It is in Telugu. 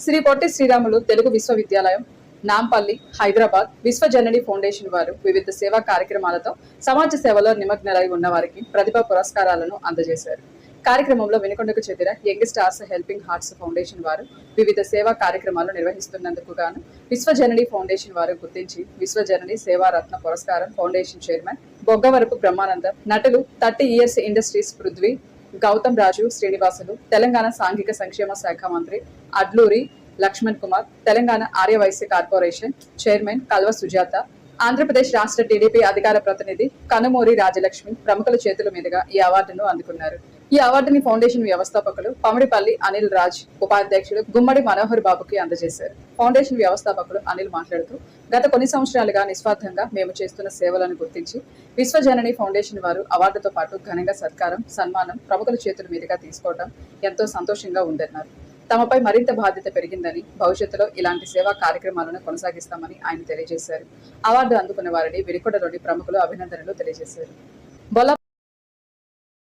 శ్రీ పొట్టి శ్రీరాములు తెలుగు విశ్వవిద్యాలయం నాంపల్లి హైదరాబాద్ విశ్వజనని ఫౌండేషన్ వారు వివిధ సేవా కార్యక్రమాలతో సమాజ సేవలో నిమగ్నలై ఉన్న వారికి ప్రతిభా పురస్కారాలను అందజేశారు. కార్యక్రమంలో వినుకొండకు చెందిన young stars helping hearts foundation వారు వివిధ సేవా కార్యక్రమాలు నిర్వహిస్తున్నందుకు గాను విశ్వజనని ఫౌండేషన్ వారు గుర్తించి విశ్వజనని సేవారత్న పురస్కారం ఫౌండేషన్ చైర్మన్ బొగ్గవరపు బ్రహ్మానందం, నటులు 30 ఇయర్స్ ఇండస్ట్రీస్ పృథ్వీ, గౌతమ్ రాజు శ్రీనివాసులు, తెలంగాణ సాంఘిక సంక్షేమ శాఖ మంత్రి అడ్లూరి లక్ష్మణ్ కుమార్, తెలంగాణ ఆర్యవైశ్య కార్పొరేషన్ చైర్మన్ కల్వ సుజాత, ఆంధ్రప్రదేశ్ రాష్ట్ర టీడీపీ అధికార ప్రతినిధి కనుమూరి రాజలక్ష్మి ప్రముఖుల చేతుల మీదుగా ఈ అవార్డును అందుకున్నారు. ఈ అవార్డుని ఫౌండేషన్ వ్యవస్థాపకులు పమిడిపల్లి అనిల్ రాజ్, ఉపాధ్యక్షుడు గుమ్మడి మనోహర్ బాబుకి అందజేశారు. ఫౌండేషన్ వ్యవస్థాపకులు అనిల్ మాట్లాడుతూ, గత కొన్ని సంవత్సరాలుగా నిస్వార్థంగా మేము చేస్తున్న సేవలను గుర్తించి విశ్వజనని ఫౌండేషన్ వారు అవార్డుతో పాటు ఘనంగా సత్కారం, సన్మానం ప్రముఖుల చేతుల మీదుగా తీసుకోవడం ఎంతో సంతోషంగా ఉందన్నారు. తమపై మరింత బాధ్యత పెరిగిందని, భవిష్యత్తులో ఇలాంటి సేవా కార్యక్రమాలను కొనసాగిస్తామని ఆయన తెలియజేశారు. అవార్డు అందుకున్న వారిని వినుకొండలోని ప్రముఖులు అభినందనలు తెలియజేశారు.